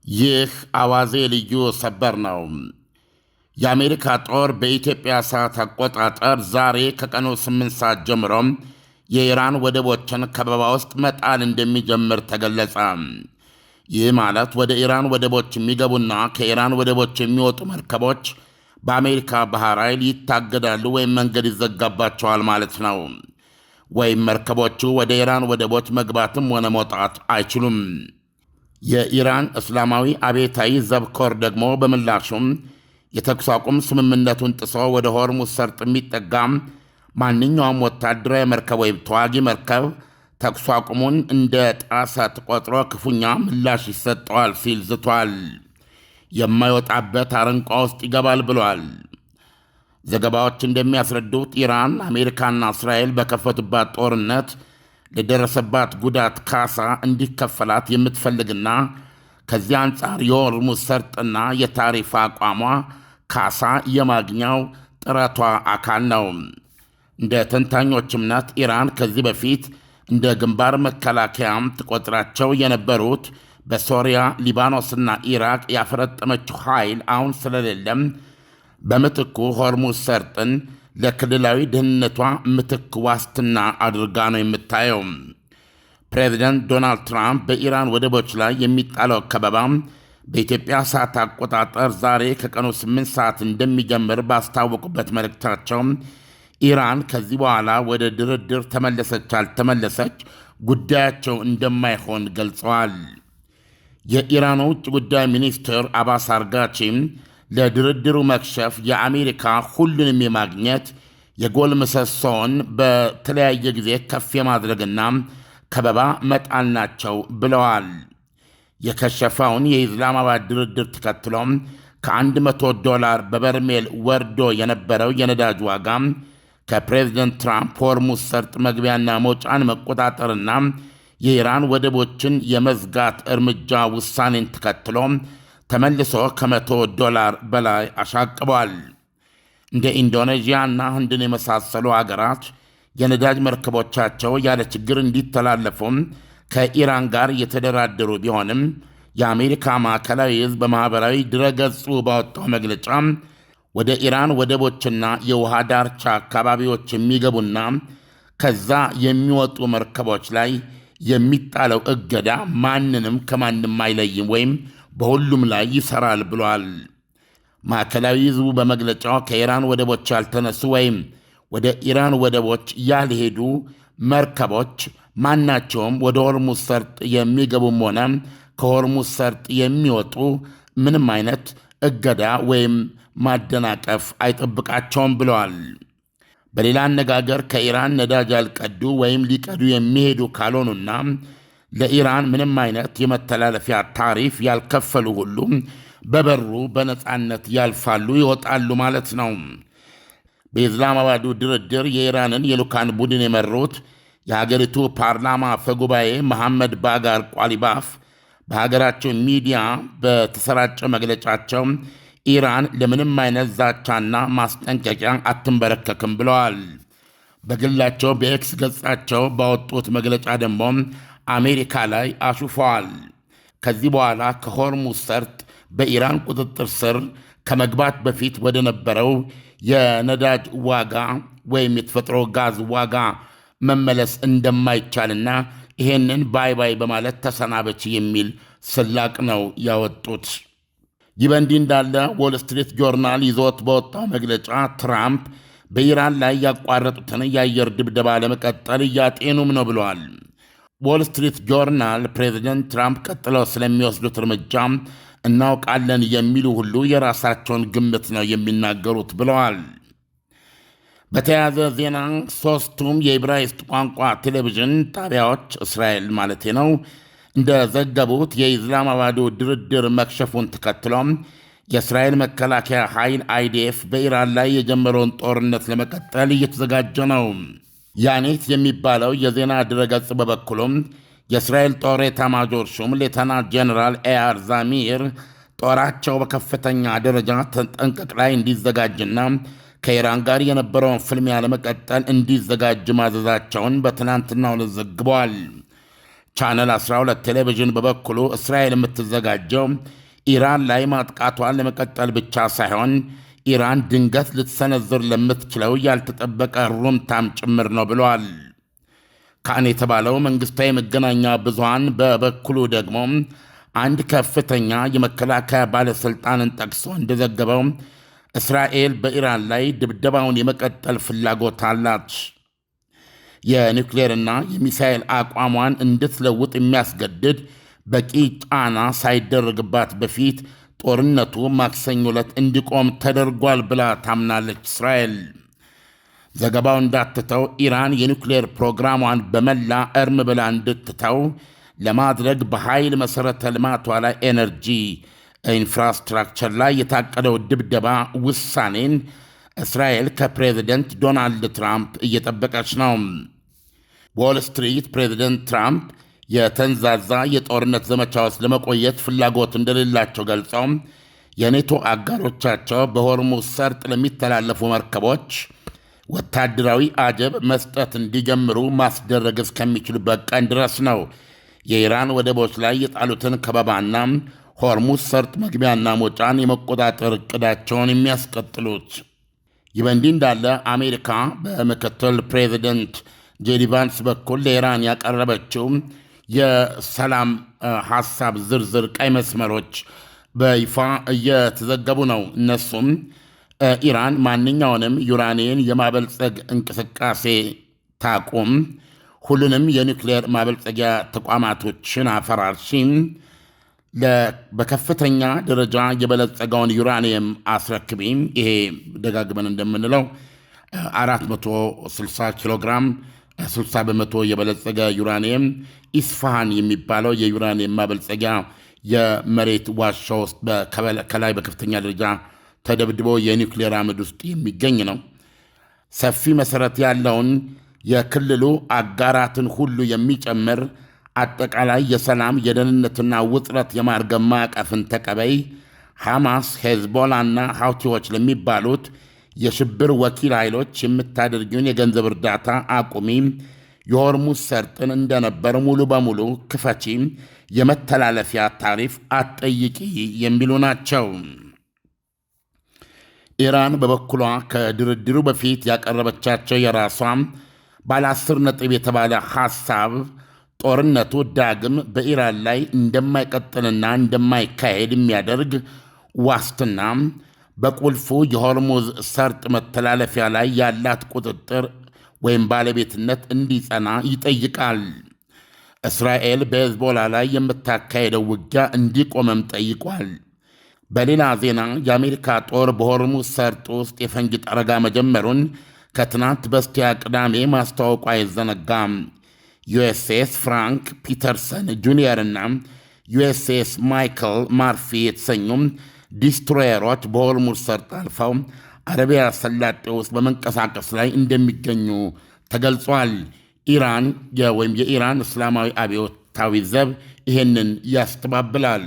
ይህ አዋዜ ልዩ ሰበር ነው። የአሜሪካ ጦር በኢትዮጵያ ሰዓት አቆጣጠር ዛሬ ከቀኑ 8 ሰዓት ጀምሮ የኢራን ወደቦችን ከበባ ውስጥ መጣል እንደሚጀምር ተገለጸ። ይህ ማለት ወደ ኢራን ወደቦች የሚገቡና ከኢራን ወደቦች የሚወጡ መርከቦች በአሜሪካ ባህር ኃይል ይታገዳሉ ወይም መንገድ ይዘጋባቸዋል ማለት ነው። ወይም መርከቦቹ ወደ ኢራን ወደቦች መግባትም ሆነ መውጣት አይችሉም። የኢራን እስላማዊ አብዮታዊ ዘብ ኮር ደግሞ በምላሹም የተኩስ አቁም ስምምነቱን ጥሶ ወደ ሆርሙዝ ሰርጥ የሚጠጋ ማንኛውም ወታደራዊ መርከብ ወይም ተዋጊ መርከብ ተኩስ አቁሙን እንደ ጣሰ ተቆጥሮ ክፉኛ ምላሽ ይሰጠዋል ሲል ዝቷል። የማይወጣበት አረንቋ ውስጥ ይገባል ብሏል። ዘገባዎች እንደሚያስረዱት ኢራን አሜሪካና እስራኤል በከፈቱባት ጦርነት ለደረሰባት ጉዳት ካሳ እንዲከፈላት የምትፈልግና ከዚህ አንጻር የሆርሙዝ ሰርጥና የታሪፍ አቋሟ ካሳ የማግኛው ጥረቷ አካል ነው። እንደ ተንታኞች እምነት ኢራን ከዚህ በፊት እንደ ግንባር መከላከያም ትቆጥራቸው የነበሩት በሶሪያ፣ ሊባኖስና ኢራቅ ያፈረጠመችው ኃይል አሁን ስለሌለም በምትኩ ሆርሙዝ ሰርጥን ለክልላዊ ደህንነቷ ምትክ ዋስትና አድርጋ ነው የምታየው። ፕሬዚደንት ዶናልድ ትራምፕ በኢራን ወደቦች ላይ የሚጣለው ከበባ በኢትዮጵያ ሰዓት አቆጣጠር ዛሬ ከቀኑ 8 ሰዓት እንደሚጀምር ባስታወቁበት መልእክታቸው ኢራን ከዚህ በኋላ ወደ ድርድር ተመለሰች አልተመለሰች ጉዳያቸው እንደማይሆን ገልጸዋል። የኢራኑ ውጭ ጉዳይ ሚኒስትር አባስ አርጋቺም ለድርድሩ መክሸፍ የአሜሪካ ሁሉንም የማግኘት የጎል ምሰሶውን በተለያየ ጊዜ ከፍ የማድረግና ከበባ መጣል ናቸው ብለዋል። የከሸፈውን የኢስላማባድ ድርድር ተከትሎም $100 በበርሜል ወርዶ የነበረው የነዳጅ ዋጋ ከፕሬዚደንት ትራምፕ ሆርሙዝ ሰርጥ መግቢያና መውጫን መቆጣጠርና የኢራን ወደቦችን የመዝጋት እርምጃ ውሳኔን ተከትሎ ተመልሶ $100 በላይ አሻቅቧል። እንደ ኢንዶኔዥያና ህንድን የመሳሰሉ አገራት የነዳጅ መርከቦቻቸው ያለ ችግር እንዲተላለፉም ከኢራን ጋር የተደራደሩ ቢሆንም የአሜሪካ ማዕከላዊ ሕዝብ በማኅበራዊ ድረገጹ ባወጣው መግለጫ ወደ ኢራን ወደቦችና የውሃ ዳርቻ አካባቢዎች የሚገቡና ከዛ የሚወጡ መርከቦች ላይ የሚጣለው እገዳ ማንንም ከማንም አይለይም ወይም በሁሉም ላይ ይሰራል ብሏል። ማዕከላዊ ሕዝቡ በመግለጫው ከኢራን ወደቦች ያልተነሱ ወይም ወደ ኢራን ወደቦች ያልሄዱ መርከቦች ማናቸውም ወደ ሆርሙዝ ሰርጥ የሚገቡም ሆነ ከሆርሙዝ ሰርጥ የሚወጡ ምንም አይነት እገዳ ወይም ማደናቀፍ አይጠብቃቸውም ብለዋል። በሌላ አነጋገር ከኢራን ነዳጅ ያልቀዱ ወይም ሊቀዱ የሚሄዱ ካልሆኑና ለኢራን ምንም አይነት የመተላለፊያ ታሪፍ ያልከፈሉ ሁሉ በበሩ በነፃነት ያልፋሉ፣ ይወጣሉ ማለት ነው። በኢስላማባዱ ድርድር የኢራንን የልዑካን ቡድን የመሩት የሀገሪቱ ፓርላማ አፈጉባኤ መሐመድ ባጋር ቋሊባፍ በሀገራቸው ሚዲያ በተሰራጨ መግለጫቸው ኢራን ለምንም አይነት ዛቻና ማስጠንቀቂያ አትንበረከክም ብለዋል። በግላቸው በኤክስ ገጻቸው ባወጡት መግለጫ ደግሞ አሜሪካ ላይ አሹፈዋል። ከዚህ በኋላ ከሆርሙዝ ሰርጥ በኢራን ቁጥጥር ስር ከመግባት በፊት ወደ ነበረው የነዳጅ ዋጋ ወይም የተፈጥሮ ጋዝ ዋጋ መመለስ እንደማይቻልና ይሄንን ባይ ባይ በማለት ተሰናበች የሚል ስላቅ ነው ያወጡት። ይህ በእንዲህ እንዳለ ዎል ስትሪት ጆርናል ይዞት በወጣው መግለጫ ትራምፕ በኢራን ላይ ያቋረጡትን የአየር ድብደባ ለመቀጠል እያጤኑም ነው ብለዋል። ዎል ስትሪት ጆርናል ፕሬዚደንት ትራምፕ ቀጥለው ስለሚወስዱት እርምጃ እናውቃለን የሚሉ ሁሉ የራሳቸውን ግምት ነው የሚናገሩት ብለዋል። በተያያዘ ዜና ሦስቱም የዕብራይስጥ ቋንቋ ቴሌቪዥን ጣቢያዎች እስራኤል ማለቴ ነው እንደዘገቡት የኢስላማባዱ ድርድር መክሸፉን ተከትሎም የእስራኤል መከላከያ ኃይል አይዲኤፍ በኢራን ላይ የጀመረውን ጦርነት ለመቀጠል እየተዘጋጀ ነው። ያኔት የሚባለው የዜና ድረገጽ በበኩሉም የእስራኤል ጦር ኤታማዦር ሹም ሌተናንት ጄኔራል ኤያር ዛሚር ጦራቸው በከፍተኛ ደረጃ ተጠንቀቅ ላይ እንዲዘጋጅና ከኢራን ጋር የነበረውን ፍልሚያ ለመቀጠል እንዲዘጋጅ ማዘዛቸውን በትናንትናው ዕለት ዘግበዋል። ቻነል 12 ቴሌቪዥን በበኩሉ እስራኤል የምትዘጋጀው ኢራን ላይ ማጥቃቷን ለመቀጠል ብቻ ሳይሆን ኢራን ድንገት ልትሰነዝር ለምትችለው ያልተጠበቀ ሩምታም ጭምር ነው ብለዋል። ካን የተባለው መንግሥታዊ መገናኛ ብዙሃን በበኩሉ ደግሞ አንድ ከፍተኛ የመከላከያ ባለሥልጣንን ጠቅሶ እንደዘገበው እስራኤል በኢራን ላይ ድብደባውን የመቀጠል ፍላጎት አላት። የኒውክሌርና የሚሳኤል አቋሟን እንድትለውጥ የሚያስገድድ በቂ ጫና ሳይደረግባት በፊት ጦርነቱ ማክሰኞ ዕለት እንዲቆም ተደርጓል ብላ ታምናለች እስራኤል። ዘገባው እንዳትተው ኢራን የኒውክሌር ፕሮግራሟን በመላ እርም ብላ እንድትተው ለማድረግ በኃይል መሠረተ ልማቷ ላይ ኤነርጂ ኢንፍራስትራክቸር ላይ የታቀደው ድብደባ ውሳኔን እስራኤል ከፕሬዚደንት ዶናልድ ትራምፕ እየጠበቀች ነው። ዎል ስትሪት ፕሬዚደንት ትራምፕ የተንዛዛ የጦርነት ዘመቻ ውስጥ ለመቆየት ፍላጎት እንደሌላቸው ገልጸው የኔቶ አጋሮቻቸው በሆርሙዝ ሰርጥ ለሚተላለፉ መርከቦች ወታደራዊ አጀብ መስጠት እንዲጀምሩ ማስደረግ እስከሚችሉበት ቀን ድረስ ነው የኢራን ወደቦች ላይ የጣሉትን ከበባና ሆርሙዝ ሰርጥ መግቢያና መውጫን የመቆጣጠር ዕቅዳቸውን የሚያስቀጥሉት። ይህ በእንዲህ እንዳለ አሜሪካ በምክትል ፕሬዚደንት ጄዲ ቫንስ በኩል ለኢራን ያቀረበችው የሰላም ሐሳብ ዝርዝር ቀይ መስመሮች በይፋ እየተዘገቡ ነው። እነሱም ኢራን ማንኛውንም ዩራኒየም የማበልጸግ እንቅስቃሴ ታቁም፣ ሁሉንም የኒውክሌር ማበልጸጊያ ተቋማቶችን አፈራርሺ፣ በከፍተኛ ደረጃ የበለጸገውን ዩራኒየም አስረክቢ። ይሄ ደጋግመን እንደምንለው 460 ኪሎ ግራም 60 በመቶ የበለጸገ ዩራኒየም ኢስፋሃን የሚባለው የዩራኒየም ማበልጸጊያ የመሬት ዋሻ ውስጥ ከላይ በከፍተኛ ደረጃ ተደብድቦ የኒውክሌር አመድ ውስጥ የሚገኝ ነው። ሰፊ መሠረት ያለውን የክልሉ አጋራትን ሁሉ የሚጨምር አጠቃላይ የሰላም የደህንነትና ውጥረት የማርገብ ማዕቀፍን ተቀበይ፣ ሐማስ፣ ሄዝቦላና ሐውቲዎች ለሚባሉት የሽብር ወኪል ኃይሎች የምታደርጊውን የገንዘብ እርዳታ አቁሚ፣ የሆርሙዝ ሰርጥን እንደነበር ሙሉ በሙሉ ክፈቺ፣ የመተላለፊያ ታሪፍ አትጠይቂ የሚሉ ናቸው። ኢራን በበኩሏ ከድርድሩ በፊት ያቀረበቻቸው የራሷ ባለ 10 ነጥብ የተባለ ሐሳብ ጦርነቱ ዳግም በኢራን ላይ እንደማይቀጥልና እንደማይካሄድ የሚያደርግ ዋስትና በቁልፉ የሆርሙዝ ሰርጥ መተላለፊያ ላይ ያላት ቁጥጥር ወይም ባለቤትነት እንዲጸና ይጠይቃል። እስራኤል በሄዝቦላ ላይ የምታካሄደው ውጊያ እንዲቆመም ጠይቋል። በሌላ ዜና የአሜሪካ ጦር በሆርሙዝ ሰርጥ ውስጥ የፈንጂ ጠረጋ መጀመሩን ከትናንት በስቲያ ቅዳሜ ማስታወቁ አይዘነጋም። ዩኤስኤስ ፍራንክ ፒተርሰን ጁኒየርና ዩኤስኤስ ማይክል ማርፊ የተሰኙም ዲስትሮየሮች በሆርሙዝ ሰርጥ አልፈው አረቢያ ሰላጤ ውስጥ በመንቀሳቀስ ላይ እንደሚገኙ ተገልጿል። ኢራን ወይም የኢራን እስላማዊ አብዮታዊ ዘብ ይሄንን ያስተባብላል።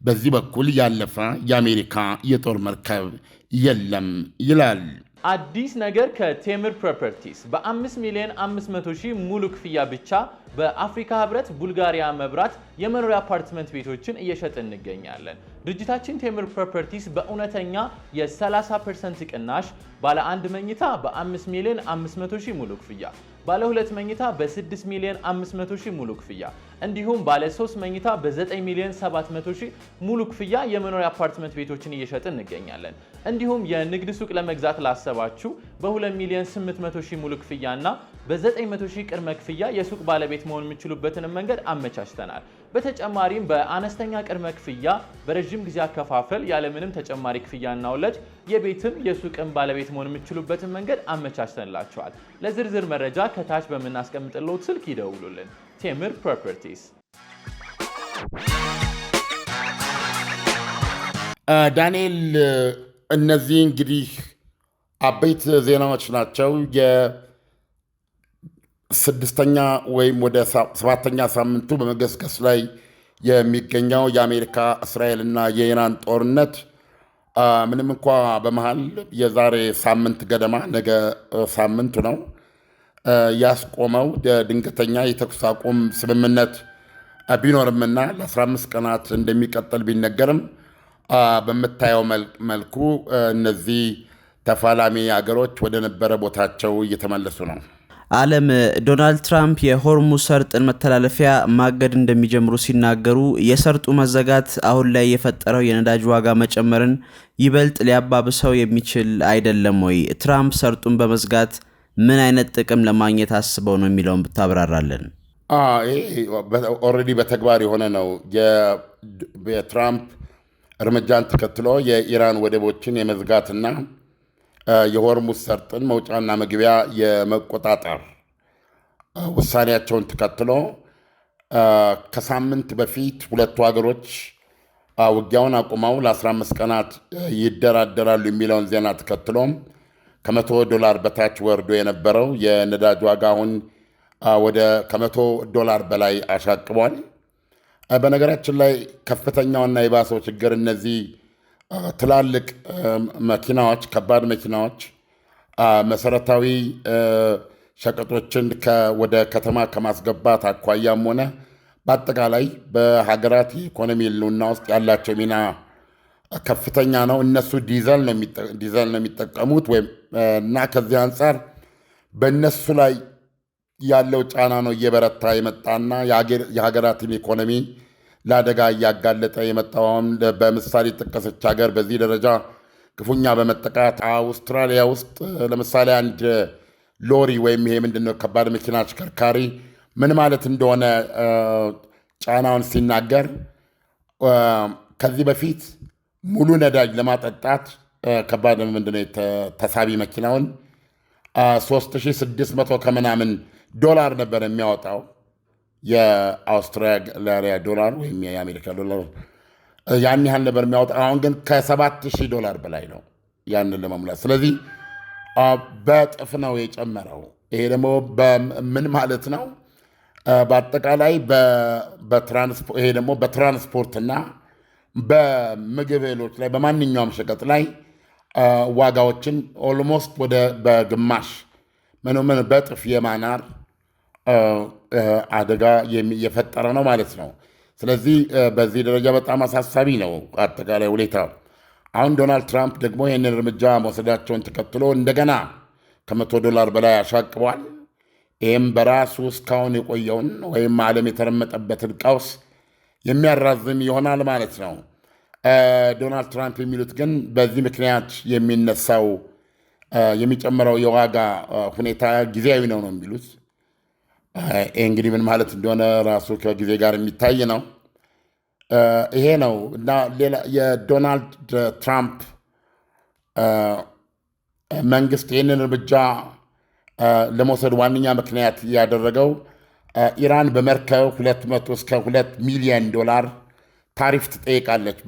በዚህ በኩል ያለፈ የአሜሪካ የጦር መርከብ የለም ይላል። አዲስ ነገር ከቴምር ፕሮፐርቲስ በ5 ሚሊዮን 500 ሺህ ሙሉ ክፍያ ብቻ በአፍሪካ ህብረት ቡልጋሪያ መብራት የመኖሪያ አፓርትመንት ቤቶችን እየሸጥን እንገኛለን። ድርጅታችን ቴምር ፕሮፐርቲስ በእውነተኛ የ30% ቅናሽ ባለ 1 መኝታ በ5 ሚሊዮን 500 ሺህ ሙሉ ክፍያ፣ ባለ 2 መኝታ በ6 ሚሊዮን 500 ሺህ ሙሉ ክፍያ እንዲሁም ባለ 3 መኝታ በ9 ሚሊዮን 700 ሺህ ሙሉ ክፍያ የመኖሪያ አፓርትመንት ቤቶችን እየሸጥን እንገኛለን። እንዲሁም የንግድ ሱቅ ለመግዛት ላሰባችሁ በ2 ሚሊዮን 800 ሺህ ሙሉ ክፍያና በ900 ሺህ ቅድመ ክፍያ የሱቅ ባለቤት መሆን የሚችሉበትን መንገድ አመቻችተናል። በተጨማሪም በአነስተኛ ቅድመ ክፍያ በረጅም ጊዜ አከፋፈል ያለምንም ተጨማሪ ክፍያና ወለድ የቤትም የሱቅም ባለቤት መሆን የሚችሉበትን መንገድ አመቻችተንላቸዋል። ለዝርዝር መረጃ ከታች በምናስቀምጥለው ስልክ ይደውሉልን። ቴምር ፕሮፐርቲስ። ዳንኤል፣ እነዚህ እንግዲህ አበይት ዜናዎች ናቸው። የስድስተኛ ወይም ወደ 7ኛ ሳምንቱ በመገስገስ ላይ የሚገኘው የአሜሪካ እስራኤልና የኢራን ጦርነት ምንም እንኳ በመሃል የዛሬ ሳምንት ገደማ ነገ ሳምንቱ ነው ያስቆመው ድንገተኛ የተኩስ አቁም ስምምነት ቢኖርምና ለ15 ቀናት እንደሚቀጥል ቢነገርም በምታየው መልኩ እነዚህ ተፋላሚ አገሮች ወደ ነበረ ቦታቸው እየተመለሱ ነው። ዓለም ዶናልድ ትራምፕ የሆርሙዝ ሰርጥን መተላለፊያ ማገድ እንደሚጀምሩ ሲናገሩ የሰርጡ መዘጋት አሁን ላይ የፈጠረው የነዳጅ ዋጋ መጨመርን ይበልጥ ሊያባብሰው የሚችል አይደለም ወይ? ትራምፕ ሰርጡን በመዝጋት ምን አይነት ጥቅም ለማግኘት አስበው ነው የሚለውን ብታብራራለን። ኦልሬዲ በተግባር የሆነ ነው። የትራምፕ እርምጃን ተከትሎ የኢራን ወደቦችን የመዝጋትና የሆርሙዝ ሰርጥን መውጫና መግቢያ የመቆጣጠር ውሳኔያቸውን ተከትሎ ከሳምንት በፊት ሁለቱ ሀገሮች ውጊያውን አቁመው ለ15 ቀናት ይደራደራሉ የሚለውን ዜና ተከትሎም $100 በታች ወርዶ የነበረው የነዳጅ ዋጋ አሁን ወደ $100 በላይ አሻቅቧል። በነገራችን ላይ ከፍተኛውና የባሰው ችግር እነዚህ ትላልቅ መኪናዎች፣ ከባድ መኪናዎች መሰረታዊ ሸቀጦችን ወደ ከተማ ከማስገባት አኳያም ሆነ በአጠቃላይ በሀገራት የኢኮኖሚ ህልውና ውስጥ ያላቸው ሚና ከፍተኛ ነው። እነሱ ዲዘል ነው የሚጠቀሙት እና ከዚህ አንጻር በእነሱ ላይ ያለው ጫና ነው እየበረታ የመጣና የሀገራትን ኢኮኖሚ ለአደጋ እያጋለጠ የመጣውን በምሳሌ ጠቀሰች ሀገር በዚህ ደረጃ ክፉኛ በመጠቃት አውስትራሊያ ውስጥ ለምሳሌ አንድ ሎሪ ወይም ይሄ ምንድነው ከባድ መኪና አሽከርካሪ ምን ማለት እንደሆነ ጫናውን ሲናገር ከዚህ በፊት ሙሉ ነዳጅ ለማጠጣት ከባድ ምንድነው ተሳቢ መኪናውን $3,600 ከምናምን ዶላር ነበር የሚያወጣው የአውስትራሊያ ዶላር ወይም የአሜሪካ ዶላር ያን ያህል ነበር የሚያወጣው። አሁን ግን $7,000 በላይ ነው ያንን ለመሙላት። ስለዚህ በጥፍ ነው የጨመረው። ይሄ ደግሞ ምን ማለት ነው? በአጠቃላይ ይሄ ደግሞ በትራንስፖርትና በምግብ እህሎች ላይ በማንኛውም ሸቀጥ ላይ ዋጋዎችን ኦልሞስት በግማሽ በጥፍ የማናር አደጋ የፈጠረ ነው ማለት ነው። ስለዚህ በዚህ ደረጃ በጣም አሳሳቢ ነው አጠቃላይ ሁኔታ። አሁን ዶናልድ ትራምፕ ደግሞ ይህንን እርምጃ መውሰዳቸውን ተከትሎ እንደገና $100 በላይ አሻቅቧል። ይህም በራሱ እስካሁን የቆየውን ወይም ዓለም የተረመጠበትን ቀውስ የሚያራዝም ይሆናል ማለት ነው። ዶናልድ ትራምፕ የሚሉት ግን በዚህ ምክንያት የሚነሳው የሚጨምረው የዋጋ ሁኔታ ጊዜያዊ ነው የሚሉት። ይህ እንግዲህ ምን ማለት እንደሆነ ራሱ ከጊዜ ጋር የሚታይ ነው። ይሄ ነው እና ሌላ የዶናልድ ትራምፕ መንግስት ይህንን እርምጃ ለመውሰድ ዋነኛ ምክንያት ያደረገው ኢራን በመርከብ 200 እስከ $2 ሚሊዮን ታሪፍ ትጠይቃለች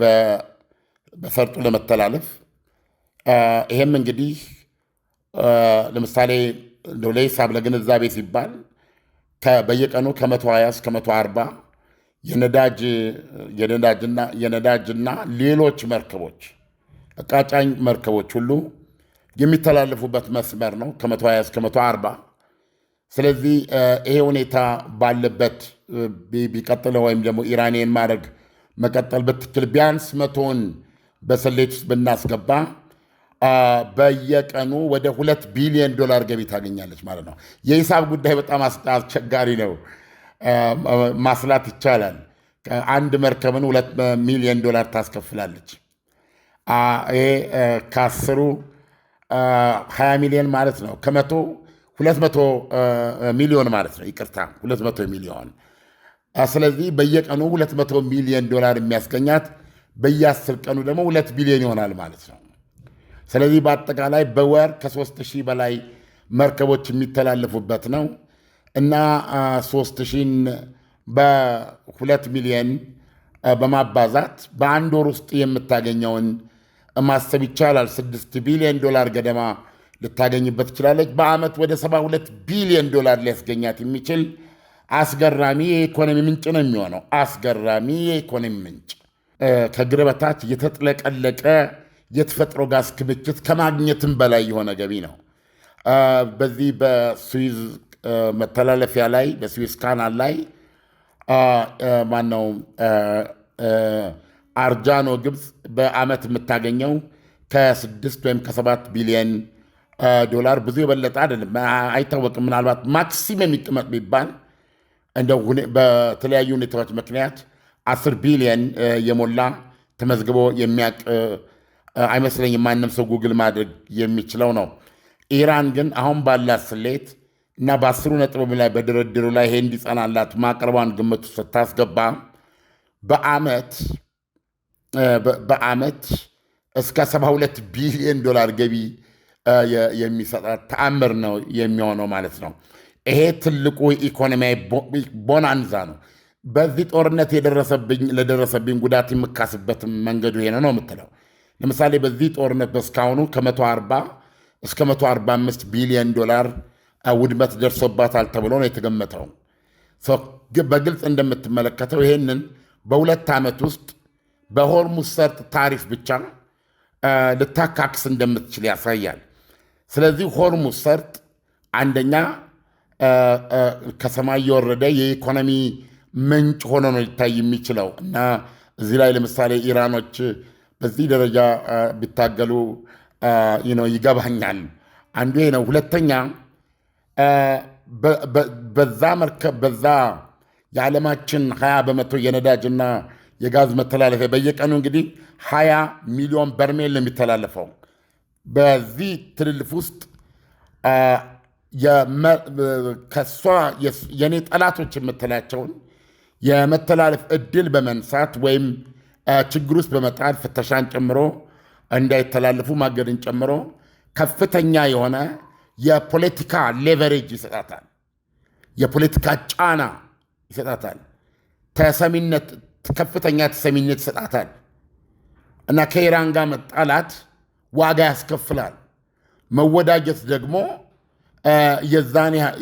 በሰርጡ ለመተላለፍ። ይሄም እንግዲህ ለምሳሌ ለሂሳብ ለግንዛቤ ሲባል በየቀኑ ከ120 እስከ 140 የነዳጅና ሌሎች መርከቦች ቃጫኝ መርከቦች ሁሉ የሚተላለፉበት መስመር ነው ከ120 እስከ 140። ስለዚህ ይሄ ሁኔታ ባለበት ቢቀጥል ወይም ደግሞ ኢራንን ማድረግ መቀጠል ብትችል ቢያንስ 100ን በስሌት ውስጥ ብናስገባ በየቀኑ ወደ $2 ቢሊዮን ገቢ ታገኛለች ማለት ነው። የሂሳብ ጉዳይ በጣም አስቸጋሪ ነው። ማስላት ይቻላል። አንድ መርከብን $2 ሚሊዮን ታስከፍላለች። ይሄ ከአስሩ 20 ሚሊዮን ማለት ነው። ከመቶ 200 ሚሊዮን ማለት ነው። ይቅርታ 200 ሚሊዮን። ስለዚህ በየቀኑ $200 ሚሊዮን የሚያስገኛት በየ10 ቀኑ ደግሞ $2 ቢሊዮን ይሆናል ማለት ነው። ስለዚህ በአጠቃላይ በወር ከ3000 በላይ መርከቦች የሚተላለፉበት ነው እና 3000ን በ2 ሚሊዮን በማባዛት በአንድ ወር ውስጥ የምታገኘውን ማሰብ ይቻላል። $6 ቢሊዮን ገደማ ልታገኝበት ትችላለች። በዓመት ወደ $72 ቢሊዮን ሊያስገኛት የሚችል አስገራሚ የኢኮኖሚ ምንጭ ነው የሚሆነው። አስገራሚ የኢኮኖሚ ምንጭ ከእግር በታች የተጥለቀለቀ የተፈጥሮ ጋዝ ክምችት ከማግኘትም በላይ የሆነ ገቢ ነው። በዚህ በስዊዝ መተላለፊያ ላይ በስዊዝ ካናል ላይ ማነው አርጃኖ ግብፅ በዓመት የምታገኘው ከ6 ወይም ከ7 ቢሊዮን ዶላር ብዙ የበለጠ አይደለም፣ አይታወቅም። ምናልባት ማክሲመም የሚቀመጥ ቢባል እንደው በተለያዩ ሁኔታዎች ምክንያት 10 ቢሊዮን የሞላ ተመዝግቦ የሚያውቅ አይመስለኝም። ማንም ሰው ጉግል ማድረግ የሚችለው ነው። ኢራን ግን አሁን ባላት ስሌት እና በ10 ነጥብ ላይ በድርድሩ ላይ ይሄ እንዲጸናላት ማቅረቧን ግምቱ ስታስገባ በዓመት እስከ 72 ቢሊዮን ዶላር ገቢ የሚሰጣት ተአምር ነው የሚሆነው ማለት ነው። ይሄ ትልቁ ኢኮኖሚያዊ ቦናንዛ ነው። በዚህ ጦርነት ለደረሰብኝ ጉዳት የምካስበት መንገዱ ይሄ ነው የምትለው። ለምሳሌ በዚህ ጦርነት በእስካሁኑ ከ140 እስከ 145 ቢሊዮን ዶላር ውድመት ደርሶባታል ተብሎ ነው የተገመተው። በግልጽ እንደምትመለከተው ይሄንን በ2 ዓመት ውስጥ በሆርሙዝ ሰርጥ ታሪፍ ብቻ ልታካክስ እንደምትችል ያሳያል። ስለዚህ ሆርሙዝ ሰርጥ አንደኛ ከሰማይ የወረደ የኢኮኖሚ ምንጭ ሆኖ ነው ሊታይ የሚችለው እና እዚህ ላይ ለምሳሌ ኢራኖች በዚህ ደረጃ ቢታገሉ ይገባኛል። አንዱ ይሄ ነው። ሁለተኛ በዛ የዓለማችን 20 በመቶ የነዳጅና የጋዝ መተላለፊያ በየቀኑ እንግዲህ 20 ሚሊዮን በርሜል ነው የሚተላለፈው። በዚህ ትልልፍ ውስጥ ከሷ የኔ ጠላቶች የምትላቸውን የመተላለፍ እድል በመንሳት ወይም ችግር ውስጥ በመጣል ፍተሻን ጨምሮ እንዳይተላለፉ ማገድን ጨምሮ ከፍተኛ የሆነ የፖለቲካ ሌቨሬጅ ይሰጣታል። የፖለቲካ ጫና ይሰጣታል። ከፍተኛ ተሰሚነት ይሰጣታል እና ከኢራን ጋር መጣላት ዋጋ ያስከፍላል። መወዳጀት ደግሞ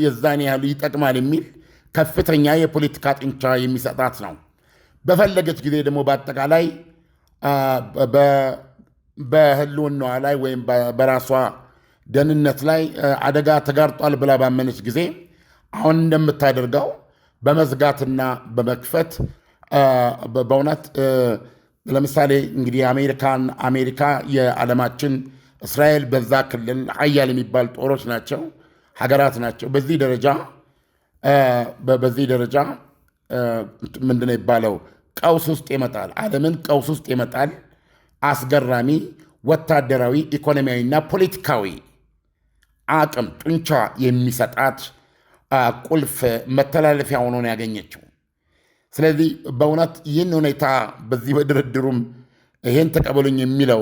የዛን ያህሉ ይጠቅማል የሚል ከፍተኛ የፖለቲካ ጥንቻ የሚሰጣት ነው። በፈለገች ጊዜ ደግሞ በአጠቃላይ በህልውናዋ ላይ ወይም በራሷ ደህንነት ላይ አደጋ ተጋርጧል ብላ ባመነች ጊዜ አሁን እንደምታደርገው በመዝጋትና በመክፈት በእውነት ለምሳሌ እንግዲህ አሜሪካ የዓለማችን እስራኤል በዛ ክልል ሀያል የሚባል ጦሮች ናቸው፣ ሀገራት ናቸው። በዚህ ደረጃ ምንድነው ይባለው ቀውስ ውስጥ ይመጣል፣ ዓለምን ቀውስ ውስጥ ይመጣል። አስገራሚ ወታደራዊ ኢኮኖሚያዊና ፖለቲካዊ አቅም ጡንቻ የሚሰጣት ቁልፍ መተላለፊያ ሆኖ ነው ያገኘችው። ስለዚህ በእውነት ይህን ሁኔታ በዚህ በድርድሩም ይህን ተቀበሉኝ የሚለው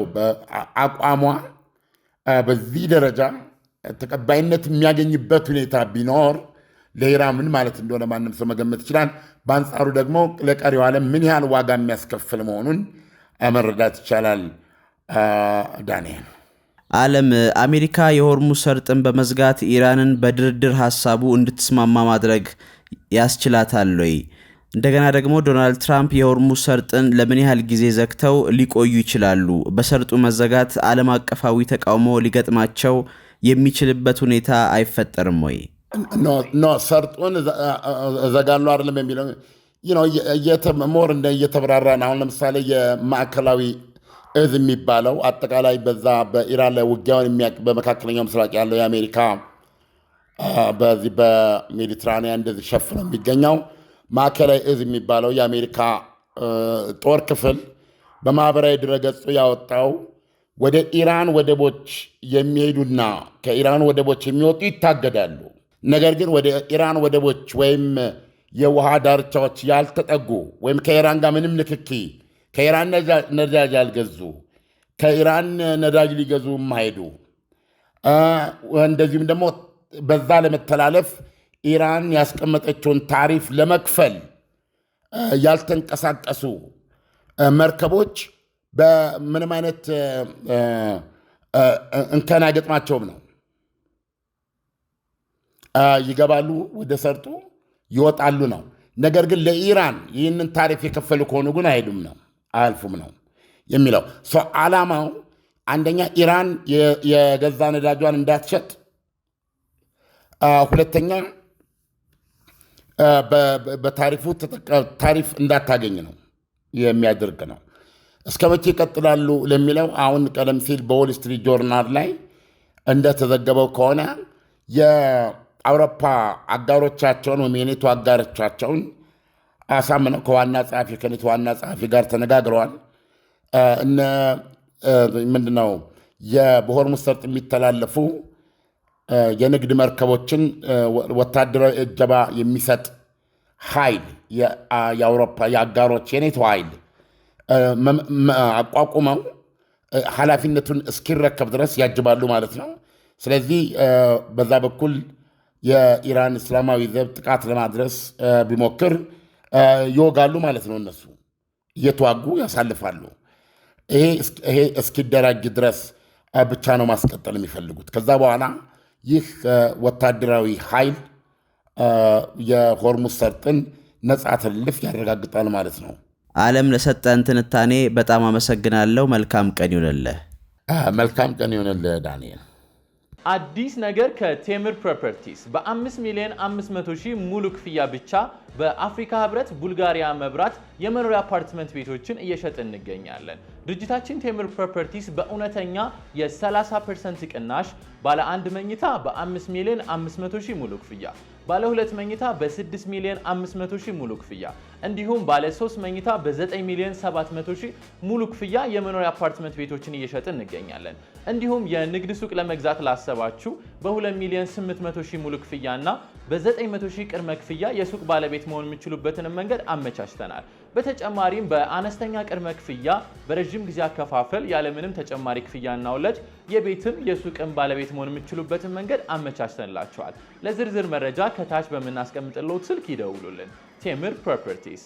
አቋሟ በዚህ ደረጃ ተቀባይነት የሚያገኝበት ሁኔታ ቢኖር ለኢራን ምን ማለት እንደሆነ ማንም ሰው መገመት ይችላል። በአንጻሩ ደግሞ ለቀሪው ዓለም ምን ያህል ዋጋ የሚያስከፍል መሆኑን መረዳት ይቻላል። ዳንኤል ዓለም አሜሪካ የሆርሙዝ ሰርጥን በመዝጋት ኢራንን በድርድር ሀሳቡ እንድትስማማ ማድረግ ያስችላታል ወይ? እንደገና ደግሞ ዶናልድ ትራምፕ የሆርሙዝ ሰርጥን ለምን ያህል ጊዜ ዘግተው ሊቆዩ ይችላሉ? በሰርጡ መዘጋት ዓለም አቀፋዊ ተቃውሞ ሊገጥማቸው የሚችልበት ሁኔታ አይፈጠርም ወይ? ሰርጡን እዘጋለሁ አይደለም የሚለው ሞር እየተብራራን አሁን ለምሳሌ የማዕከላዊ እዝ የሚባለው አጠቃላይ በዛ በኢራን ላይ ውጊያውን የሚያውቅ በመካከለኛው ምስራቅ ያለው የአሜሪካ በዚህ በሜዲትራኒያን እንደዚህ ሸፍነው የሚገኘው ማዕከላዊ እዝ የሚባለው የአሜሪካ ጦር ክፍል በማህበራዊ ድረገጹ ያወጣው ወደ ኢራን ወደቦች የሚሄዱና ከኢራን ወደቦች የሚወጡ ይታገዳሉ። ነገር ግን ወደ ኢራን ወደቦች ወይም የውሃ ዳርቻዎች ያልተጠጉ ወይም ከኢራን ጋር ምንም ንክኪ ከኢራን ነዳጅ ያልገዙ ከኢራን ነዳጅ ሊገዙ የማይሄዱ እንደዚሁም ደግሞ በዛ ለመተላለፍ ኢራን ያስቀመጠችውን ታሪፍ ለመክፈል ያልተንቀሳቀሱ መርከቦች በምንም አይነት እንከን አይገጥማቸውም ነው። ይገባሉ፣ ወደ ሰርጡ ይወጣሉ ነው። ነገር ግን ለኢራን ይህንን ታሪፍ የከፈሉ ከሆኑ ግን አይሄዱም ነው፣ አያልፉም ነው የሚለው ዓላማው። አንደኛ ኢራን የገዛ ነዳጇን እንዳትሸጥ፣ ሁለተኛ በታሪፉ ታሪፍ እንዳታገኝ ነው የሚያደርግ ነው። እስከ መቼ ይቀጥላሉ ለሚለው አሁን ቀደም ሲል በዎል ስትሪት ጆርናል ላይ እንደተዘገበው ከሆነ የአውሮፓ አጋሮቻቸውን ወይም የኔቶ አጋሮቻቸውን አሳምነው ከኔቶ ዋና ጸሐፊ ጋር ተነጋግረዋል። ምንድነው በሆርሙዝ ሰርጥ የሚተላለፉ የንግድ መርከቦችን ወታደራዊ እጀባ የሚሰጥ ኃይል የአውሮፓ የአጋሮች የኔቶ ኃይል አቋቁመው ኃላፊነቱን እስኪረከብ ድረስ ያጅባሉ ማለት ነው። ስለዚህ በዛ በኩል የኢራን እስላማዊ ዘብ ጥቃት ለማድረስ ቢሞክር ይወጋሉ ማለት ነው። እነሱ እየተዋጉ ያሳልፋሉ። ይሄ እስኪደራጅ ድረስ ብቻ ነው ማስቀጠል የሚፈልጉት። ከዛ በኋላ ይህ ወታደራዊ ኃይል የሆርሙዝ ሰርጥን ነጻ ትልልፍ ያረጋግጣል ማለት ነው። ዓለም ለሰጠን ትንታኔ በጣም አመሰግናለሁ። መልካም ቀን ይሁንልህ። መልካም ቀን ይሁንልህ ዳንኤል። አዲስ ነገር ከቴምር ፕሮፐርቲስ በ5,500,000 ሙሉ ክፍያ ብቻ በአፍሪካ ህብረት ቡልጋሪያ መብራት የመኖሪያ አፓርትመንት ቤቶችን እየሸጥን እንገኛለን። ድርጅታችን ቴምር ፕሮፐርቲስ በእውነተኛ የ30% ቅናሽ ባለ 1 መኝታ በ5,500,000 ሙሉ ክፍያ፣ ባለ 2 መኝታ በ6,500,000 ሙሉ ክፍያ እንዲሁም ባለ 3 መኝታ በ9,700,000 ሙሉ ክፍያ የመኖሪያ አፓርትመንት ቤቶችን እየሸጥን እንገኛለን። እንዲሁም የንግድ ሱቅ ለመግዛት ላሰባችሁ በ2,800,000 ሙሉ ክፍያና በ900,000 ቅድመ ክፍያ የሱቅ ባለቤት መሆን የሚችሉበትን መንገድ አመቻችተናል። በተጨማሪም በአነስተኛ ቅድመ ክፍያ በረጅም ጊዜ አከፋፈል ያለምንም ተጨማሪ ክፍያና ወለድ የቤትም የሱቅም ባለቤት መሆን የሚችሉበትን መንገድ አመቻችተንላቸዋል። ለዝርዝር መረጃ ከታች በምናስቀምጥልዎት ስልክ ይደውሉልን። ቴምር ፕሮፐርቲስ